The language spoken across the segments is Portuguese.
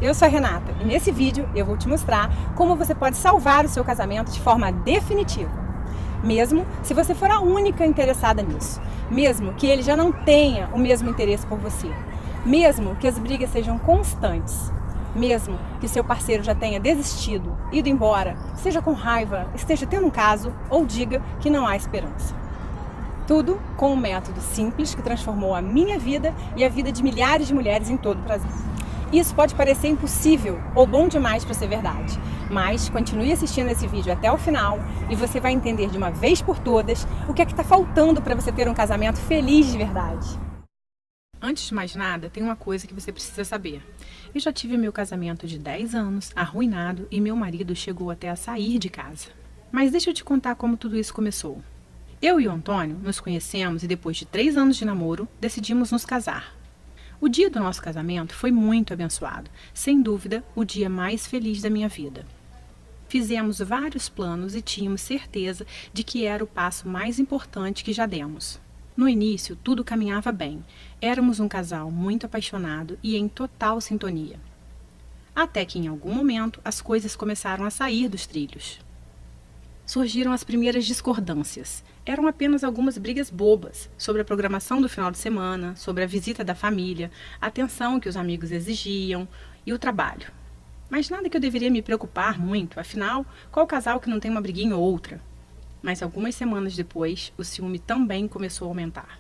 eu sou a Renata e nesse vídeo eu vou te mostrar como você pode salvar o seu casamento de forma definitiva. Mesmo se você for a única interessada nisso, mesmo que ele já não tenha o mesmo interesse por você, mesmo que as brigas sejam constantes, mesmo que seu parceiro já tenha desistido, ido embora, esteja com raiva, esteja tendo um caso ou diga que não há esperança. Tudo com um método simples que transformou a minha vida e a vida de milhares de mulheres em todo o Brasil. Isso pode parecer impossível ou bom demais para ser verdade, mas continue assistindo esse vídeo até o final e você vai entender de uma vez por todas o que é que está faltando para você ter um casamento feliz de verdade. Antes de mais nada, tem uma coisa que você precisa saber. Eu já tive meu casamento de 10 anos arruinado e meu marido chegou até a sair de casa. Mas deixa eu te contar como tudo isso começou. Eu e o Antônio nos conhecemos e depois de 3 anos de namoro, decidimos nos casar. O dia do nosso casamento foi muito abençoado, sem dúvida, o dia mais feliz da minha vida. Fizemos vários planos e tínhamos certeza de que era o passo mais importante que já demos. No início, tudo caminhava bem. Éramos um casal muito apaixonado e em total sintonia. Até que, em algum momento, as coisas começaram a sair dos trilhos. Surgiram as primeiras discordâncias. Eram apenas algumas brigas bobas sobre a programação do final de semana, sobre a visita da família, a atenção que os amigos exigiam e o trabalho. Mas nada que eu deveria me preocupar muito, afinal, qual casal que não tem uma briguinha ou outra? Mas algumas semanas depois, o ciúme também começou a aumentar.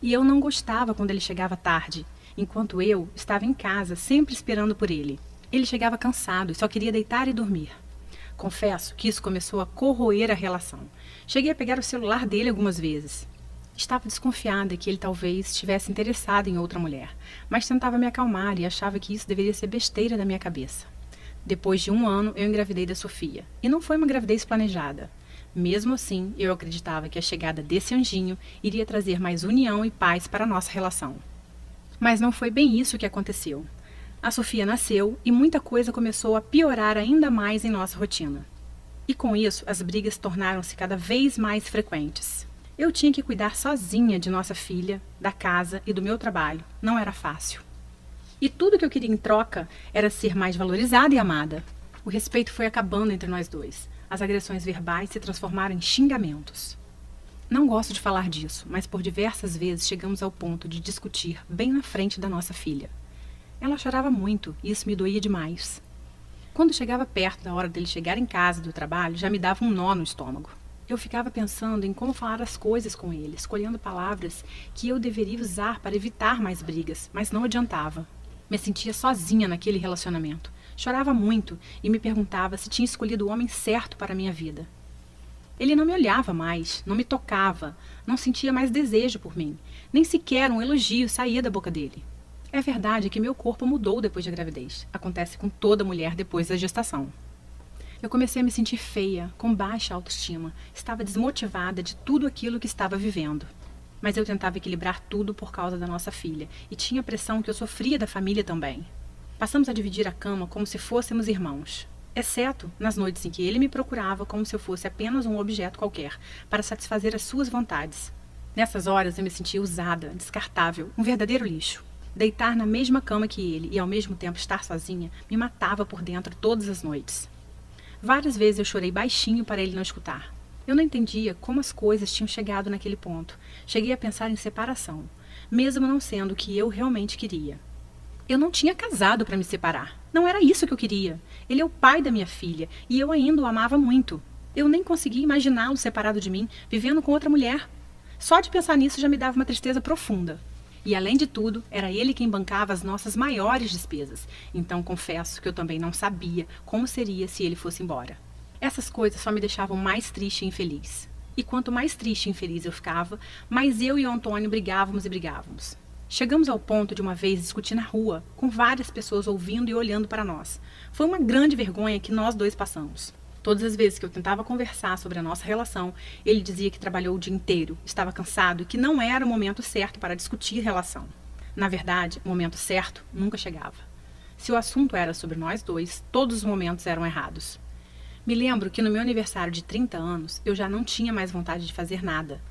E eu não gostava quando ele chegava tarde, enquanto eu estava em casa sempre esperando por ele. Ele chegava cansado e só queria deitar e dormir. Confesso que isso começou a corroer a relação. Cheguei a pegar o celular dele algumas vezes. Estava desconfiada que ele talvez estivesse interessado em outra mulher, mas tentava me acalmar e achava que isso deveria ser besteira da minha cabeça. Depois de 1 ano, eu engravidei da Sofia. E não foi uma gravidez planejada. Mesmo assim, eu acreditava que a chegada desse anjinho iria trazer mais união e paz para a nossa relação. Mas não foi bem isso que aconteceu. A Sofia nasceu e muita coisa começou a piorar ainda mais em nossa rotina. E com isso, as brigas tornaram-se cada vez mais frequentes. Eu tinha que cuidar sozinha de nossa filha, da casa e do meu trabalho. Não era fácil. E tudo que eu queria em troca era ser mais valorizada e amada. O respeito foi acabando entre nós dois. As agressões verbais se transformaram em xingamentos. Não gosto de falar disso, mas por diversas vezes chegamos ao ponto de discutir bem na frente da nossa filha. Ela chorava muito e isso me doía demais. Quando chegava perto da hora dele chegar em casa do trabalho, já me dava um nó no estômago. Eu ficava pensando em como falar as coisas com ele, escolhendo palavras que eu deveria usar para evitar mais brigas, mas não adiantava. Me sentia sozinha naquele relacionamento. Chorava muito e me perguntava se tinha escolhido o homem certo para a minha vida. Ele não me olhava mais, não me tocava, não sentia mais desejo por mim, nem sequer um elogio saía da boca dele. É verdade que meu corpo mudou depois da gravidez. Acontece com toda mulher depois da gestação. Eu comecei a me sentir feia, com baixa autoestima. Estava desmotivada de tudo aquilo que estava vivendo. Mas eu tentava equilibrar tudo por causa da nossa filha. E tinha a pressão que eu sofria da família também. Passamos a dividir a cama como se fôssemos irmãos. Exceto nas noites em que ele me procurava como se eu fosse apenas um objeto qualquer, para satisfazer as suas vontades. Nessas horas eu me sentia usada, descartável, um verdadeiro lixo. Deitar na mesma cama que ele e ao mesmo tempo estar sozinha me matava por dentro todas as noites. Várias vezes eu chorei baixinho para ele não escutar. Eu não entendia como as coisas tinham chegado naquele ponto. Cheguei a pensar em separação, mesmo não sendo o que eu realmente queria. Eu não tinha casado para me separar. Não era isso que eu queria. Ele é o pai da minha filha e eu ainda o amava muito. Eu nem conseguia imaginá-lo separado de mim, vivendo com outra mulher. Só de pensar nisso já me dava uma tristeza profunda. E, além de tudo, era ele quem bancava as nossas maiores despesas. Então, confesso que eu também não sabia como seria se ele fosse embora. Essas coisas só me deixavam mais triste e infeliz. E quanto mais triste e infeliz eu ficava, mais eu e o Antônio brigávamos e brigávamos. Chegamos ao ponto de uma vez discutir na rua, com várias pessoas ouvindo e olhando para nós. Foi uma grande vergonha que nós dois passamos. Todas as vezes que eu tentava conversar sobre a nossa relação, ele dizia que trabalhou o dia inteiro, estava cansado e que não era o momento certo para discutir relação. Na verdade, o momento certo nunca chegava. Se o assunto era sobre nós dois, todos os momentos eram errados. Me lembro que no meu aniversário de 30 anos, eu já não tinha mais vontade de fazer nada.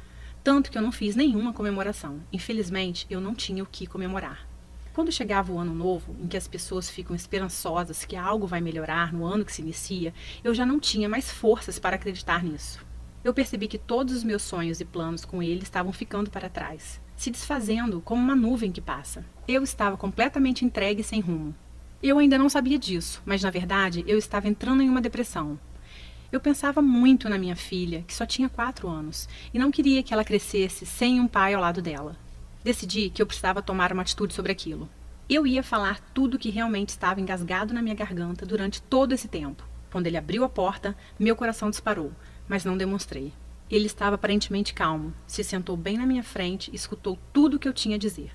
Tanto que eu não fiz nenhuma comemoração. Infelizmente, eu não tinha o que comemorar. Quando chegava o ano novo, em que as pessoas ficam esperançosas que algo vai melhorar no ano que se inicia, eu já não tinha mais forças para acreditar nisso. Eu percebi que todos os meus sonhos e planos com ele estavam ficando para trás, se desfazendo como uma nuvem que passa. Eu estava completamente entregue e sem rumo. Eu ainda não sabia disso, mas na verdade eu estava entrando em uma depressão. Eu pensava muito na minha filha, que só tinha 4 anos, e não queria que ela crescesse sem um pai ao lado dela. Decidi que eu precisava tomar uma atitude sobre aquilo. Eu ia falar tudo o que realmente estava engasgado na minha garganta durante todo esse tempo. Quando ele abriu a porta, meu coração disparou, mas não demonstrei. Ele estava aparentemente calmo, se sentou bem na minha frente e escutou tudo o que eu tinha a dizer.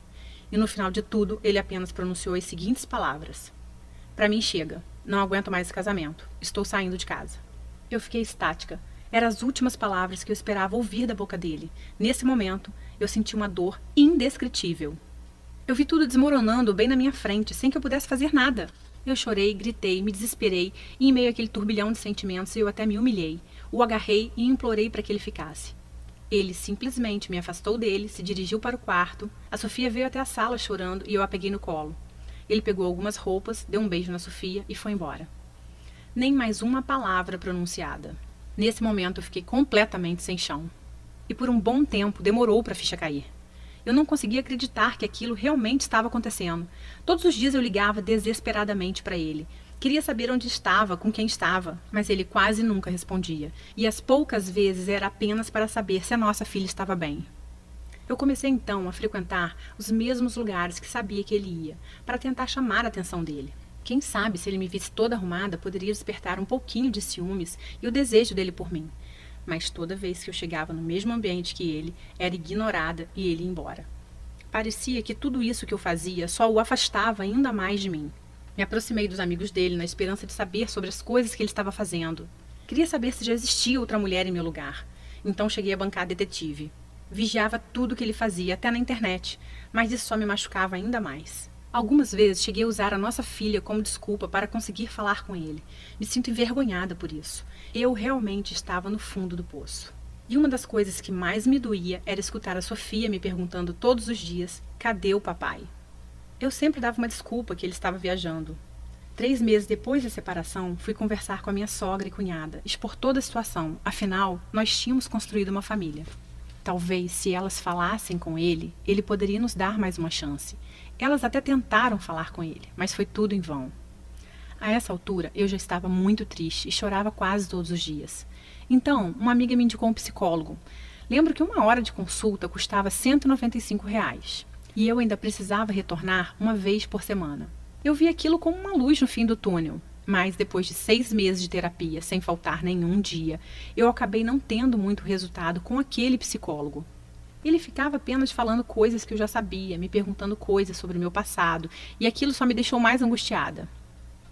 E no final de tudo, ele apenas pronunciou as seguintes palavras: "Para mim chega, não aguento mais esse casamento, estou saindo de casa." Eu fiquei estática. Eram as últimas palavras que eu esperava ouvir da boca dele. Nesse momento, eu senti uma dor indescritível. Eu vi tudo desmoronando bem na minha frente, sem que eu pudesse fazer nada. Eu chorei, gritei, me desesperei, e em meio àquele turbilhão de sentimentos, eu até me humilhei. O agarrei e implorei para que ele ficasse. Ele simplesmente me afastou dele, se dirigiu para o quarto. A Sofia veio até a sala chorando e eu a peguei no colo. Ele pegou algumas roupas, deu um beijo na Sofia e foi embora. Nem mais uma palavra pronunciada. Nesse momento eu fiquei completamente sem chão. E por um bom tempo demorou para a ficha cair. Eu não conseguia acreditar que aquilo realmente estava acontecendo. Todos os dias eu ligava desesperadamente para ele. Queria saber onde estava, com quem estava, mas ele quase nunca respondia. E as poucas vezes era apenas para saber se a nossa filha estava bem. Eu comecei então a frequentar os mesmos lugares que sabia que ele ia, para tentar chamar a atenção dele. Quem sabe, se ele me visse toda arrumada, poderia despertar um pouquinho de ciúmes e o desejo dele por mim. Mas toda vez que eu chegava no mesmo ambiente que ele, era ignorada e ele ia embora. Parecia que tudo isso que eu fazia só o afastava ainda mais de mim. Me aproximei dos amigos dele na esperança de saber sobre as coisas que ele estava fazendo. Queria saber se já existia outra mulher em meu lugar. Então cheguei a bancar detetive. Vigiava tudo que ele fazia, até na internet, mas isso só me machucava ainda mais. Algumas vezes cheguei a usar a nossa filha como desculpa para conseguir falar com ele. Me sinto envergonhada por isso. Eu realmente estava no fundo do poço. E uma das coisas que mais me doía era escutar a Sofia me perguntando todos os dias: cadê o papai? Eu sempre dava uma desculpa que ele estava viajando. 3 meses depois da separação, fui conversar com a minha sogra e cunhada, expor toda a situação. Afinal, nós tínhamos construído uma família. Talvez, se elas falassem com ele, ele poderia nos dar mais uma chance. Elas até tentaram falar com ele, mas foi tudo em vão. A essa altura, eu já estava muito triste e chorava quase todos os dias. Então, uma amiga me indicou um psicólogo. Lembro que 1 hora de consulta custava R$ 195. E eu ainda precisava retornar uma vez por semana. Eu vi aquilo como uma luz no fim do túnel. Mas depois de 6 meses de terapia, sem faltar nenhum dia, eu acabei não tendo muito resultado com aquele psicólogo. Ele ficava apenas falando coisas que eu já sabia, me perguntando coisas sobre o meu passado, e aquilo só me deixou mais angustiada.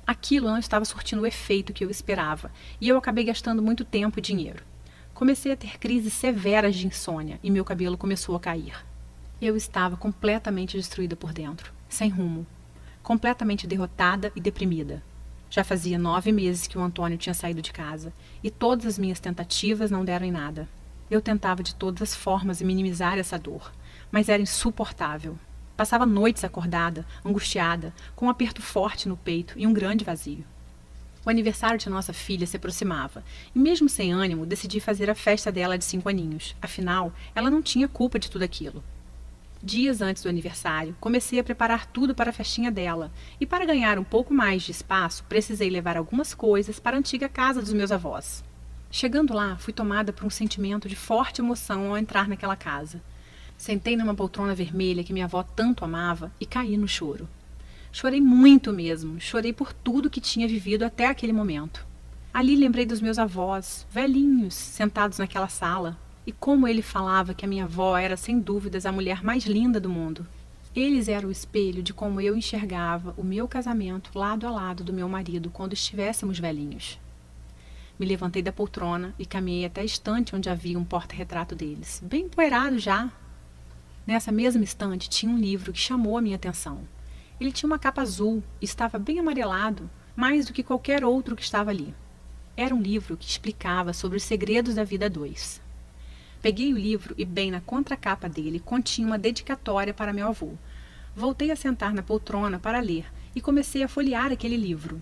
Aquilo não estava surtindo o efeito que eu esperava, e eu acabei gastando muito tempo e dinheiro. Comecei a ter crises severas de insônia, e meu cabelo começou a cair. Eu estava completamente destruída por dentro, sem rumo, completamente derrotada e deprimida. Já fazia 9 meses que o Antônio tinha saído de casa, e todas as minhas tentativas não deram em nada. Eu tentava de todas as formas minimizar essa dor, mas era insuportável. Passava noites acordada, angustiada, com um aperto forte no peito e um grande vazio. O aniversário de nossa filha se aproximava, e mesmo sem ânimo, decidi fazer a festa dela de 5 aninhos. Afinal, ela não tinha culpa de tudo aquilo. Dias antes do aniversário, comecei a preparar tudo para a festinha dela, e para ganhar um pouco mais de espaço, precisei levar algumas coisas para a antiga casa dos meus avós. Chegando lá, fui tomada por um sentimento de forte emoção ao entrar naquela casa. Sentei numa poltrona vermelha que minha avó tanto amava e caí no choro. Chorei muito mesmo, chorei por tudo que tinha vivido até aquele momento. Ali lembrei dos meus avós, velhinhos, sentados naquela sala, e como ele falava que a minha avó era sem dúvidas a mulher mais linda do mundo. Eles eram o espelho de como eu enxergava o meu casamento lado a lado do meu marido quando estivéssemos velhinhos. Me levantei da poltrona e caminhei até a estante onde havia um porta-retrato deles, bem empoeirado já. Nessa mesma estante tinha um livro que chamou a minha atenção. Ele tinha uma capa azul e estava bem amarelado, mais do que qualquer outro que estava ali. Era um livro que explicava sobre os segredos da vida a 2. Peguei o livro e bem na contracapa dele continha uma dedicatória para meu avô. Voltei a sentar na poltrona para ler e comecei a folhear aquele livro.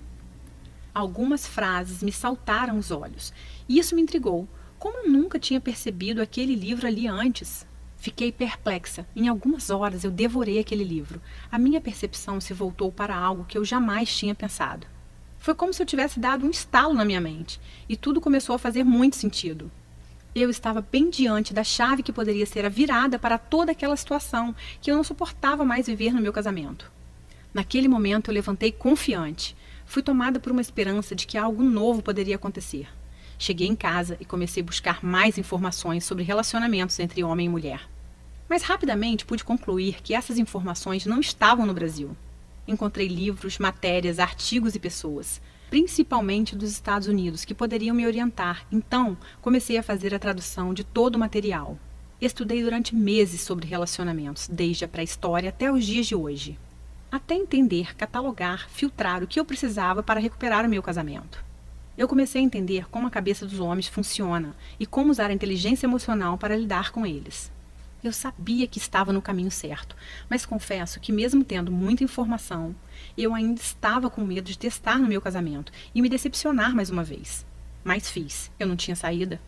Algumas frases me saltaram aos olhos e isso me intrigou. Como eu nunca tinha percebido aquele livro ali antes? Fiquei perplexa. Em algumas horas eu devorei aquele livro. A minha percepção se voltou para algo que eu jamais tinha pensado. Foi como se eu tivesse dado um estalo na minha mente e tudo começou a fazer muito sentido. Eu estava bem diante da chave que poderia ser a virada para toda aquela situação que eu não suportava mais viver no meu casamento. Naquele momento eu levantei confiante. Fui tomada por uma esperança de que algo novo poderia acontecer. Cheguei em casa e comecei a buscar mais informações sobre relacionamentos entre homem e mulher. Mas rapidamente pude concluir que essas informações não estavam no Brasil. Encontrei livros, matérias, artigos e pessoas, principalmente dos Estados Unidos, que poderiam me orientar. Então, comecei a fazer a tradução de todo o material. Estudei durante meses sobre relacionamentos, desde a pré-história até os dias de hoje. Até entender, catalogar, filtrar o que eu precisava para recuperar o meu casamento. Eu comecei a entender como a cabeça dos homens funciona e como usar a inteligência emocional para lidar com eles. Eu sabia que estava no caminho certo, mas confesso que mesmo tendo muita informação, eu ainda estava com medo de testar no meu casamento e me decepcionar mais uma vez. Mas fiz, eu não tinha saída.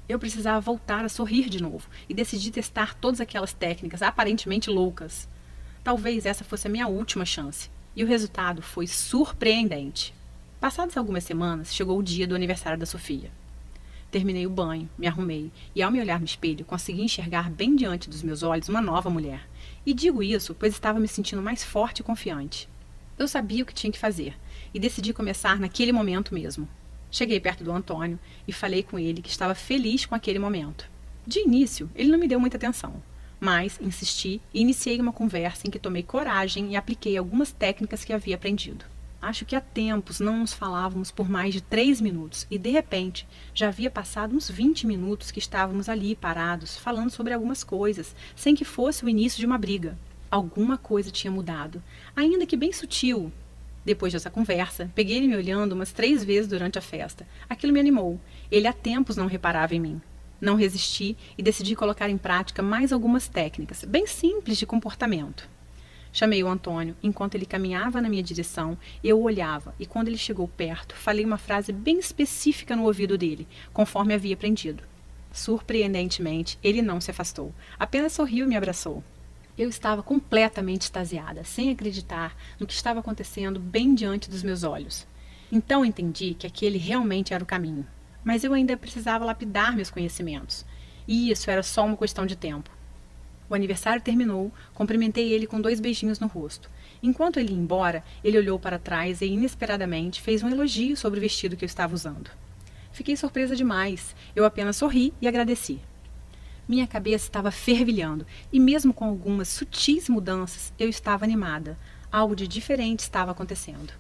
Eu precisava voltar a sorrir de novo e decidi testar todas aquelas técnicas aparentemente loucas. Talvez essa fosse a minha última chance, e o resultado foi surpreendente. Passadas algumas semanas, chegou o dia do aniversário da Sofia. Terminei o banho, me arrumei e, ao me olhar no espelho, consegui enxergar bem diante dos meus olhos uma nova mulher. E digo isso, pois estava me sentindo mais forte e confiante. Eu sabia o que tinha que fazer e decidi começar naquele momento mesmo. Cheguei perto do Antônio e falei com ele que estava feliz com aquele momento. De início, ele não me deu muita atenção, mas insisti e iniciei uma conversa em que tomei coragem e apliquei algumas técnicas que havia aprendido. Acho que há tempos não nos falávamos por mais de 3 minutos e, de repente, já havia passado uns 20 minutos que estávamos ali parados, falando sobre algumas coisas, sem que fosse o início de uma briga. Alguma coisa tinha mudado, ainda que bem sutil. Depois dessa conversa, peguei ele me olhando umas 3 vezes durante a festa. Aquilo me animou. Ele há tempos não reparava em mim. Não resisti e decidi colocar em prática mais algumas técnicas, bem simples de comportamento. Chamei o Antônio. Enquanto ele caminhava na minha direção, eu o olhava e quando ele chegou perto, falei uma frase bem específica no ouvido dele, conforme havia aprendido. Surpreendentemente, ele não se afastou, apenas sorriu e me abraçou. Eu estava completamente extasiada, sem acreditar no que estava acontecendo bem diante dos meus olhos. Então entendi que aquele realmente era o caminho, mas eu ainda precisava lapidar meus conhecimentos, e isso era só uma questão de tempo. O aniversário terminou, cumprimentei ele com 2 beijinhos no rosto. Enquanto ele ia embora, ele olhou para trás e, inesperadamente, fez um elogio sobre o vestido que eu estava usando. Fiquei surpresa demais. Eu apenas sorri e agradeci. Minha cabeça estava fervilhando e, mesmo com algumas sutis mudanças, eu estava animada. Algo de diferente estava acontecendo.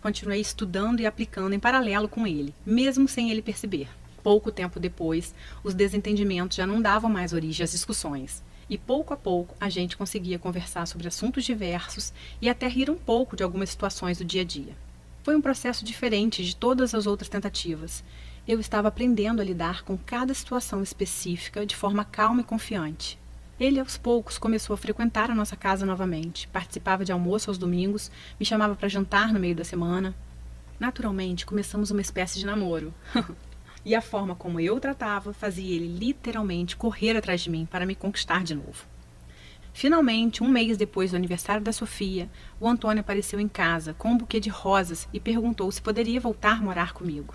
Continuei estudando e aplicando em paralelo com ele, mesmo sem ele perceber. Pouco tempo depois, os desentendimentos já não davam mais origem às discussões. E pouco a pouco a gente conseguia conversar sobre assuntos diversos e até rir um pouco de algumas situações do dia a dia. Foi um processo diferente de todas as outras tentativas. Eu estava aprendendo a lidar com cada situação específica de forma calma e confiante. Ele, aos poucos, começou a frequentar a nossa casa novamente, participava de almoço aos domingos, me chamava para jantar no meio da semana. Naturalmente, começamos uma espécie de namoro. E a forma como eu o tratava fazia ele literalmente correr atrás de mim para me conquistar de novo. Finalmente, 1 mês depois do aniversário da Sofia, o Antônio apareceu em casa com um buquê de rosas e perguntou se poderia voltar a morar comigo.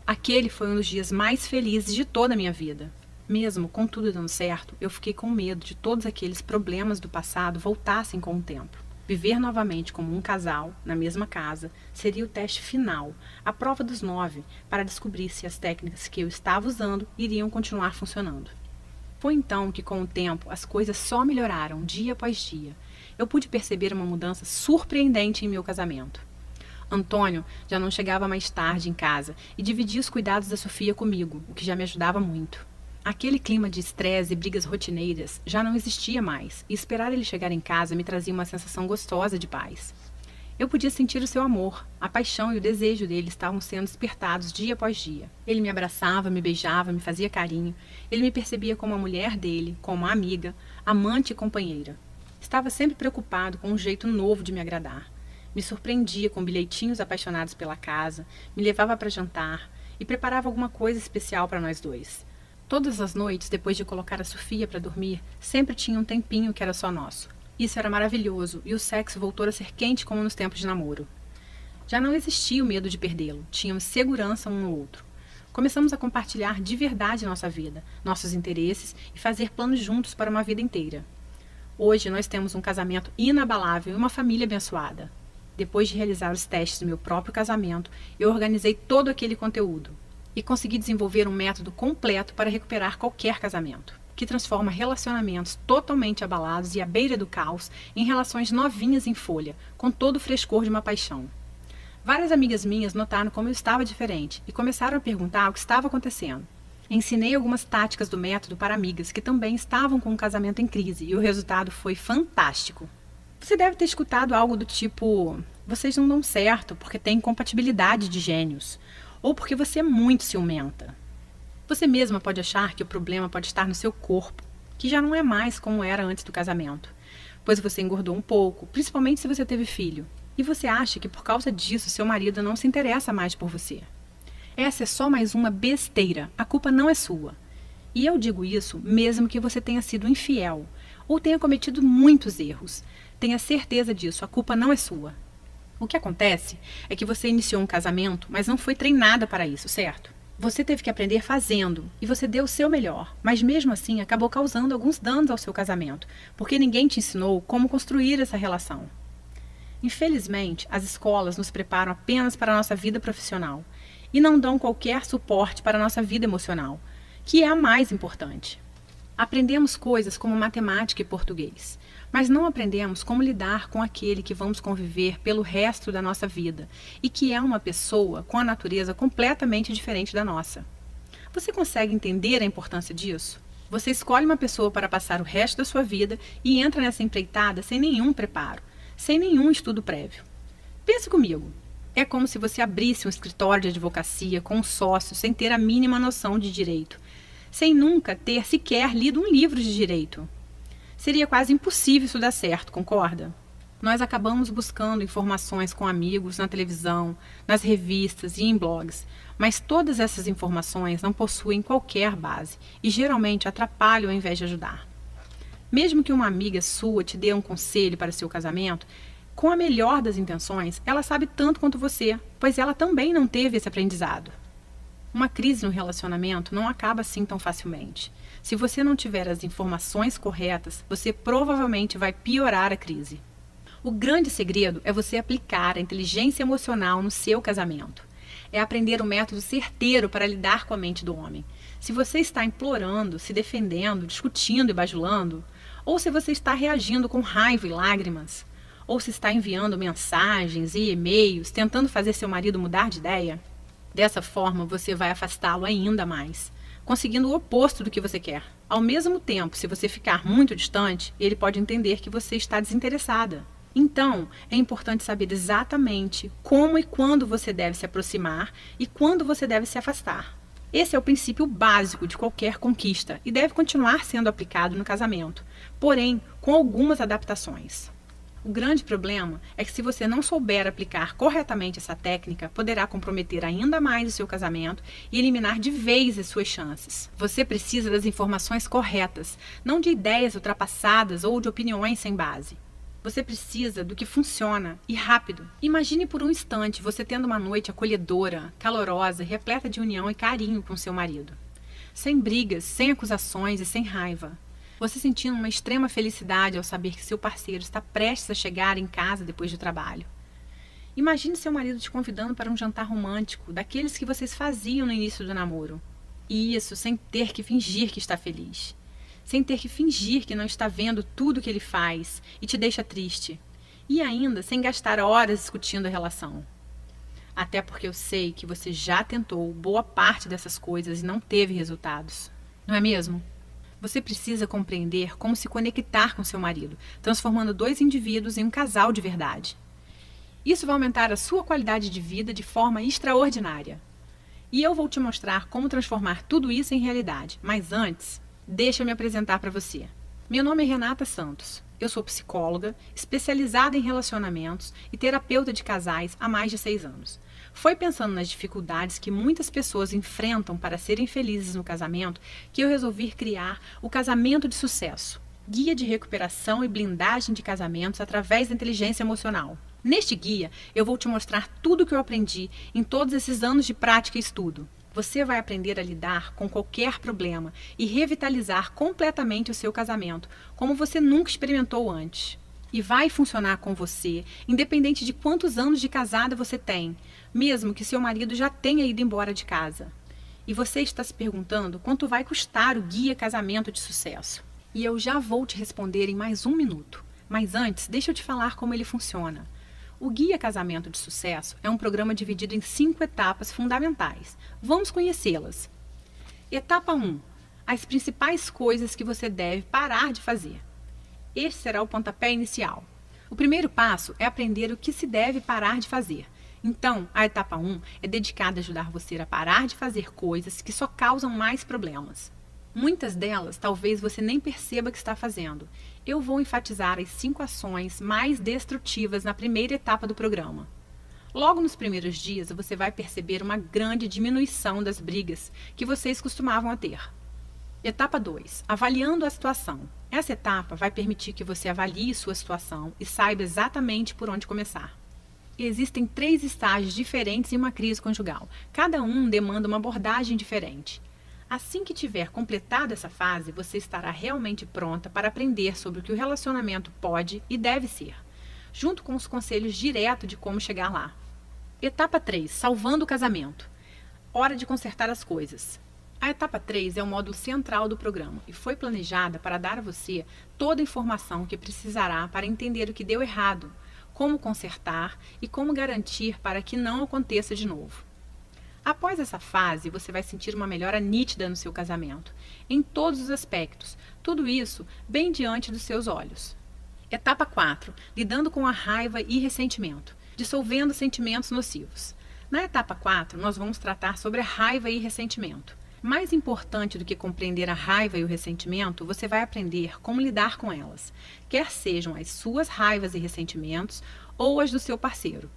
Aquele foi um dos dias mais felizes de toda a minha vida. Mesmo com tudo dando certo, eu fiquei com medo de todos aqueles problemas do passado voltassem com o tempo. Viver novamente como um casal, na mesma casa, seria o teste final, a prova dos 9, para descobrir se as técnicas que eu estava usando iriam continuar funcionando. Foi então que, com o tempo, as coisas só melhoraram dia após dia. Eu pude perceber uma mudança surpreendente em meu casamento. Antônio já não chegava mais tarde em casa e dividia os cuidados da Sofia comigo, o que já me ajudava muito. Aquele clima de estresse e brigas rotineiras já não existia mais, e esperar ele chegar em casa me trazia uma sensação gostosa de paz. Eu podia sentir o seu amor, a paixão e o desejo dele estavam sendo despertados dia após dia. Ele me abraçava, me beijava, me fazia carinho. Ele me percebia como a mulher dele, como uma amiga, amante e companheira. Estava sempre preocupado com um jeito novo de me agradar. Me surpreendia com bilhetinhos apaixonados pela casa, me levava para jantar e preparava alguma coisa especial para nós dois. Todas as noites, depois de colocar a Sofia para dormir, sempre tinha um tempinho que era só nosso. Isso era maravilhoso e o sexo voltou a ser quente como nos tempos de namoro. Já não existia o medo de perdê-lo, tínhamos segurança um no outro. Começamos a compartilhar de verdade nossa vida, nossos interesses e fazer planos juntos para uma vida inteira. Hoje nós temos um casamento inabalável e uma família abençoada. Depois de realizar os testes do meu próprio casamento, eu organizei todo aquele conteúdo e consegui desenvolver um método completo para recuperar qualquer casamento, que transforma relacionamentos totalmente abalados e à beira do caos em relações novinhas em folha, com todo o frescor de uma paixão. Várias amigas minhas notaram como eu estava diferente e começaram a perguntar o que estava acontecendo. Ensinei algumas táticas do método para amigas que também estavam com um casamento em crise e o resultado foi fantástico. Você deve ter escutado algo do tipo: vocês não dão certo porque têm incompatibilidade de gênios, ou porque você é muito ciumenta. Você mesma pode achar que o problema pode estar no seu corpo, que já não é mais como era antes do casamento, pois você engordou um pouco, principalmente se você teve filho, e você acha que por causa disso seu marido não se interessa mais por você. Essa é só mais uma besteira, a culpa não é sua. E eu digo isso mesmo que você tenha sido infiel, ou tenha cometido muitos erros. Tenha certeza disso, a culpa não é sua. O que acontece é que você iniciou um casamento, mas não foi treinada para isso, certo? Você teve que aprender fazendo, e você deu o seu melhor, mas mesmo assim acabou causando alguns danos ao seu casamento, porque ninguém te ensinou como construir essa relação. Infelizmente, as escolas nos preparam apenas para a nossa vida profissional e não dão qualquer suporte para a nossa vida emocional, que é a mais importante. Aprendemos coisas como matemática e português, mas não aprendemos como lidar com aquele que vamos conviver pelo resto da nossa vida e que é uma pessoa com a natureza completamente diferente da nossa. Você consegue entender a importância disso? Você escolhe uma pessoa para passar o resto da sua vida e entra nessa empreitada sem nenhum preparo, sem nenhum estudo prévio. Pense comigo. É como se você abrisse um escritório de advocacia com um sócio sem ter a mínima noção de direito, sem nunca ter sequer lido um livro de direito. Seria quase impossível isso dar certo, concorda? Nós acabamos buscando informações com amigos na televisão, nas revistas e em blogs, mas todas essas informações não possuem qualquer base e geralmente atrapalham ao invés de ajudar. Mesmo que uma amiga sua te dê um conselho para seu casamento, com a melhor das intenções, ela sabe tanto quanto você, pois ela também não teve esse aprendizado. Uma crise no relacionamento não acaba assim tão facilmente. Se você não tiver as informações corretas, você provavelmente vai piorar a crise. O grande segredo é você aplicar a inteligência emocional no seu casamento. É aprender um método certeiro para lidar com a mente do homem. Se você está implorando, se defendendo, discutindo e bajulando, ou se você está reagindo com raiva e lágrimas, ou se está enviando mensagens e e-mails tentando fazer seu marido mudar de ideia, dessa forma você vai afastá-lo ainda mais, conseguindo o oposto do que você quer. Ao mesmo tempo, se você ficar muito distante, ele pode entender que você está desinteressada. Então, é importante saber exatamente como e quando você deve se aproximar e quando você deve se afastar. Esse é o princípio básico de qualquer conquista e deve continuar sendo aplicado no casamento, porém com algumas adaptações. O grande problema é que se você não souber aplicar corretamente essa técnica, poderá comprometer ainda mais o seu casamento e eliminar de vez as suas chances. Você precisa das informações corretas, não de ideias ultrapassadas ou de opiniões sem base. Você precisa do que funciona e rápido. Imagine por um instante você tendo uma noite acolhedora, calorosa, repleta de união e carinho com seu marido. Sem brigas, sem acusações e sem raiva. Você sentindo uma extrema felicidade ao saber que seu parceiro está prestes a chegar em casa depois do trabalho. Imagine seu marido te convidando para um jantar romântico, daqueles que vocês faziam no início do namoro. E isso sem ter que fingir que está feliz. Sem ter que fingir que não está vendo tudo que ele faz e te deixa triste. E ainda sem gastar horas discutindo a relação. Até porque eu sei que você já tentou boa parte dessas coisas e não teve resultados. Não é mesmo? Você precisa compreender como se conectar com seu marido, transformando dois indivíduos em um casal de verdade. Isso vai aumentar a sua qualidade de vida de forma extraordinária. E eu vou te mostrar como transformar tudo isso em realidade. Mas antes, deixa eu me apresentar para você. Meu nome é Renata Santos. Eu sou psicóloga, especializada em relacionamentos e terapeuta de casais há mais de 6 anos. Foi pensando nas dificuldades que muitas pessoas enfrentam para serem felizes no casamento que eu resolvi criar o Casamento de Sucesso, guia de recuperação e blindagem de casamentos através da inteligência emocional. Neste guia, eu vou te mostrar tudo o que eu aprendi em todos esses anos de prática e estudo. Você vai aprender a lidar com qualquer problema e revitalizar completamente o seu casamento, como você nunca experimentou antes. E vai funcionar com você, independente de quantos anos de casada você tem, mesmo que seu marido já tenha ido embora de casa. E você está se perguntando quanto vai custar o Guia Casamento de Sucesso. E eu já vou te responder em mais 1 minuto. Mas antes, deixa eu te falar como ele funciona. O Guia Casamento de Sucesso é um programa dividido em 5 etapas fundamentais. Vamos conhecê-las. Etapa 1. As principais coisas que você deve parar de fazer. Este será o pontapé inicial. O primeiro passo é aprender o que se deve parar de fazer. Então, a etapa 1 é dedicada a ajudar você a parar de fazer coisas que só causam mais problemas. Muitas delas talvez você nem perceba que está fazendo. Eu vou enfatizar as 5 ações mais destrutivas na primeira etapa do programa. Logo nos primeiros dias, você vai perceber uma grande diminuição das brigas que vocês costumavam a ter. Etapa 2. Avaliando a situação. Essa etapa vai permitir que você avalie sua situação e saiba exatamente por onde começar. Existem 3 estágios diferentes em uma crise conjugal. Cada um demanda uma abordagem diferente. Assim que tiver completado essa fase, você estará realmente pronta para aprender sobre o que o relacionamento pode e deve ser, junto com os conselhos diretos de como chegar lá. Etapa 3. Salvando o casamento. Hora de consertar as coisas. A etapa 3 é o módulo central do programa e foi planejada para dar a você toda a informação que precisará para entender o que deu errado, como consertar e como garantir para que não aconteça de novo. Após essa fase, você vai sentir uma melhora nítida no seu casamento, em todos os aspectos, tudo isso bem diante dos seus olhos. Etapa 4. Lidando com a raiva e ressentimento, dissolvendo sentimentos nocivos. Na etapa 4, nós vamos tratar sobre a raiva e ressentimento. Mais importante do que compreender a raiva e o ressentimento, você vai aprender como lidar com elas, quer sejam as suas raivas e ressentimentos ou as do seu parceiro.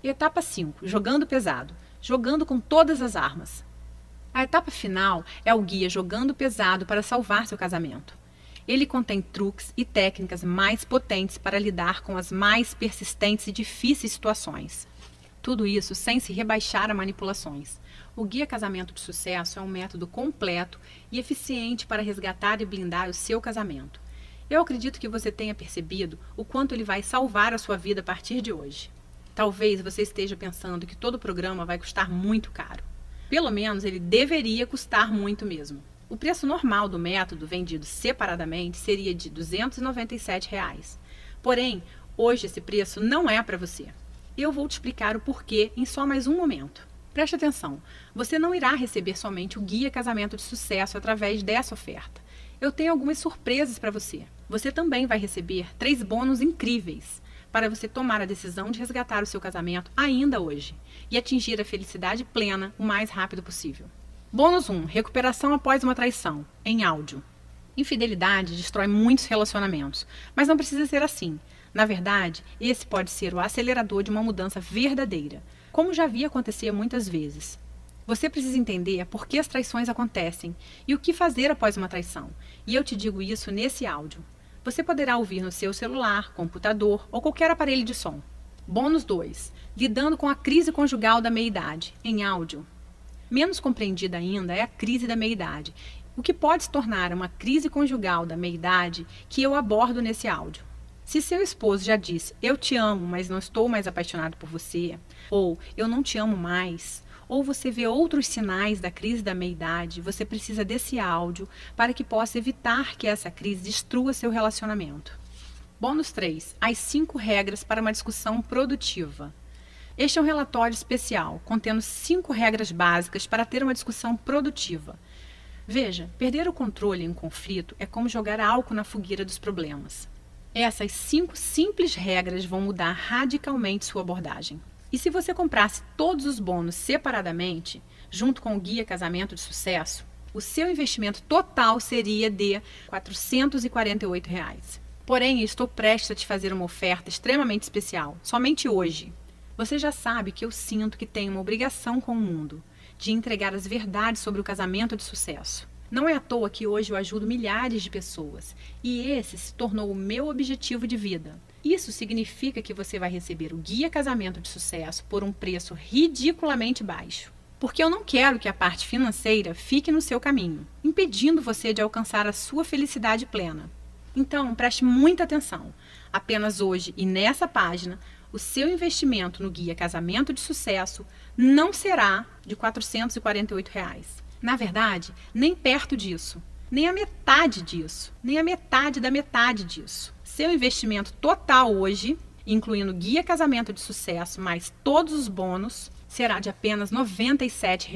Etapa 5. Jogando pesado. Jogando com todas as armas. A etapa final é o guia Jogando Pesado para salvar seu casamento. Ele contém truques e técnicas mais potentes para lidar com as mais persistentes e difíceis situações. Tudo isso sem se rebaixar a manipulações. O Guia Casamento de Sucesso é um método completo e eficiente para resgatar e blindar o seu casamento. Eu acredito que você tenha percebido o quanto ele vai salvar a sua vida a partir de hoje. Talvez você esteja pensando que todo o programa vai custar muito caro. Pelo menos ele deveria custar muito mesmo. O preço normal do método vendido separadamente seria de R$ 297. Porém, hoje esse preço não é para você. Eu vou te explicar o porquê em só mais um momento. Preste atenção, você não irá receber somente o Guia Casamento de Sucesso através dessa oferta. Eu tenho algumas surpresas para você. Você também vai receber 3 bônus incríveis para você tomar a decisão de resgatar o seu casamento ainda hoje e atingir a felicidade plena o mais rápido possível. Bônus 1. Recuperação após uma traição, em áudio. Infidelidade destrói muitos relacionamentos, mas não precisa ser assim. Na verdade, esse pode ser o acelerador de uma mudança verdadeira, como já vi acontecer muitas vezes. Você precisa entender por que as traições acontecem e o que fazer após uma traição, e eu te digo isso nesse áudio. Você poderá ouvir no seu celular, computador ou qualquer aparelho de som. Bônus 2. Lidando com a crise conjugal da meia-idade, em áudio. Menos compreendida ainda é a crise da meia-idade, o que pode se tornar uma crise conjugal da meia-idade que eu abordo nesse áudio. Se seu esposo já disse, eu te amo, mas não estou mais apaixonado por você, ou eu não te amo mais, ou você vê outros sinais da crise da meia-idade, você precisa desse áudio para que possa evitar que essa crise destrua seu relacionamento. Bônus 3. As 5 regras para uma discussão produtiva. Este é um relatório especial, contendo 5 regras básicas para ter uma discussão produtiva. Veja, perder o controle em um conflito é como jogar álcool na fogueira dos problemas. Essas 5 simples regras vão mudar radicalmente sua abordagem. E se você comprasse todos os bônus separadamente, junto com o Guia Casamento de Sucesso, o seu investimento total seria de R$ 448. Porém, eu estou prestes a te fazer uma oferta extremamente especial, somente hoje. Você já sabe que eu sinto que tenho uma obrigação com o mundo, de entregar as verdades sobre o casamento de sucesso. Não é à toa que hoje eu ajudo milhares de pessoas, e esse se tornou o meu objetivo de vida. Isso significa que você vai receber o Guia Casamento de Sucesso por um preço ridiculamente baixo. Porque eu não quero que a parte financeira fique no seu caminho, impedindo você de alcançar a sua felicidade plena. Então, preste muita atenção. Apenas hoje e nessa página, o seu investimento no Guia Casamento de Sucesso não será de R$ 448. Na verdade, nem perto disso, nem a metade disso, nem a metade da metade disso. Seu investimento total hoje, incluindo Guia Casamento de Sucesso mais todos os bônus, será de apenas R$ 97.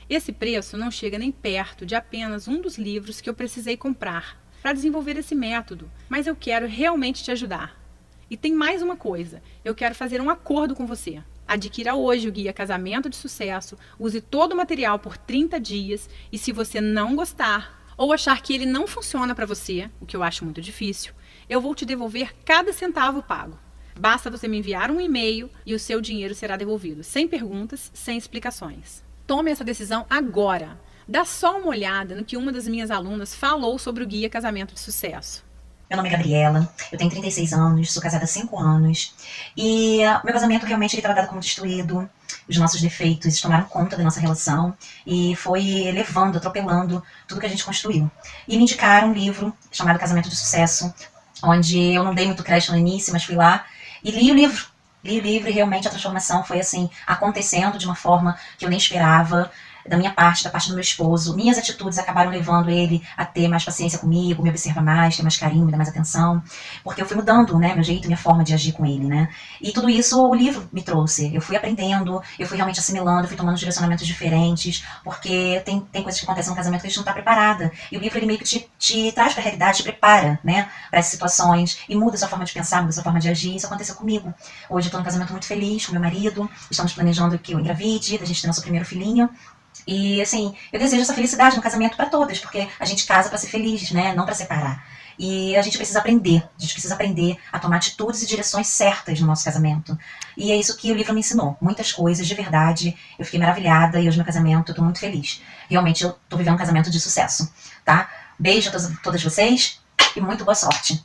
Esse preço não chega nem perto de apenas um dos livros que eu precisei comprar para desenvolver esse método, mas eu quero realmente te ajudar. E tem mais uma coisa, eu quero fazer um acordo com você. Adquira hoje o Guia Casamento de Sucesso, use todo o material por 30 dias e se você não gostar ou achar que ele não funciona para você, o que eu acho muito difícil, eu vou te devolver cada centavo pago. Basta você me enviar um e-mail e o seu dinheiro será devolvido, sem perguntas, sem explicações. Tome essa decisão agora. Dá só uma olhada no que uma das minhas alunas falou sobre o Guia Casamento de Sucesso. Meu nome é Gabriela, eu tenho 36 anos, sou casada há 5 anos e meu casamento realmente estava dado como destruído, os nossos defeitos tomaram conta da nossa relação e foi levando, atropelando tudo que a gente construiu. E me indicaram um livro chamado Casamento de Sucesso, onde eu não dei muito crédito no início, mas fui lá e li o livro. Li o livro e realmente a transformação foi assim, acontecendo de uma forma que eu nem esperava. Da minha parte, da parte do meu esposo, minhas atitudes acabaram levando ele a ter mais paciência comigo, me observar mais, ter mais carinho, me dar mais atenção, porque eu fui mudando, né, meu jeito, minha forma de agir com ele, né, e tudo isso o livro me trouxe, eu fui aprendendo, eu fui realmente assimilando, eu fui tomando direcionamentos diferentes, porque tem coisas que acontecem no casamento que a gente não está preparada, e o livro ele meio que te traz para a realidade, te prepara, né, para essas situações, e muda a sua forma de pensar, muda a sua forma de agir, isso aconteceu comigo. Hoje eu estou num casamento muito feliz com meu marido, estamos planejando que eu engravide, da gente ter nosso primeiro filhinho. E assim, eu desejo essa felicidade no casamento para todas, porque a gente casa para ser feliz, né? Não para separar. E a gente precisa aprender a tomar atitudes e direções certas no nosso casamento. E é isso que o livro me ensinou, muitas coisas de verdade. Eu fiquei maravilhada e hoje meu casamento eu tô muito feliz. Realmente eu tô vivendo um casamento de sucesso, tá? Beijo a todas vocês e muito boa sorte.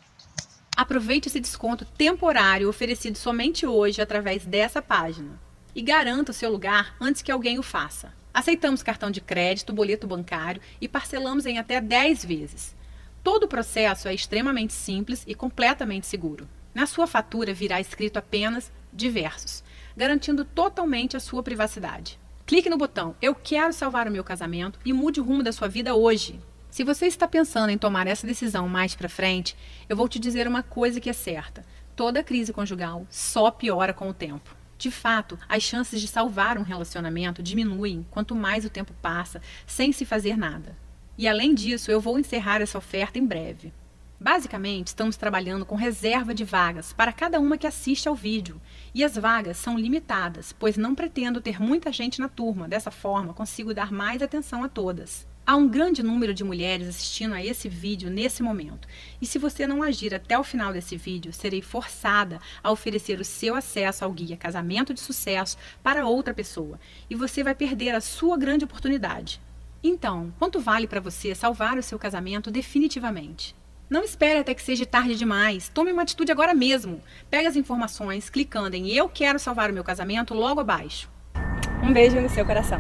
Aproveite esse desconto temporário oferecido somente hoje através dessa página e garanta o seu lugar antes que alguém o faça. Aceitamos cartão de crédito, boleto bancário e parcelamos em até 10 vezes. Todo o processo é extremamente simples e completamente seguro. Na sua fatura virá escrito apenas diversos, garantindo totalmente a sua privacidade. Clique no botão Eu quero salvar o meu casamento e mude o rumo da sua vida hoje. Se você está pensando em tomar essa decisão mais para frente, eu vou te dizer uma coisa que é certa. Toda crise conjugal só piora com o tempo. De fato, as chances de salvar um relacionamento diminuem quanto mais o tempo passa sem se fazer nada. E além disso, eu vou encerrar essa oferta em breve. Basicamente, estamos trabalhando com reserva de vagas para cada uma que assiste ao vídeo. E as vagas são limitadas, pois não pretendo ter muita gente na turma. Dessa forma, consigo dar mais atenção a todas. Há um grande número de mulheres assistindo a esse vídeo nesse momento. E se você não agir até o final desse vídeo, serei forçada a oferecer o seu acesso ao Guia Casamento de Sucesso para outra pessoa. E você vai perder a sua grande oportunidade. Então, quanto vale para você salvar o seu casamento definitivamente? Não espere até que seja tarde demais. Tome uma atitude agora mesmo. Pegue as informações clicando em Eu quero salvar o meu casamento logo abaixo. Um beijo no seu coração.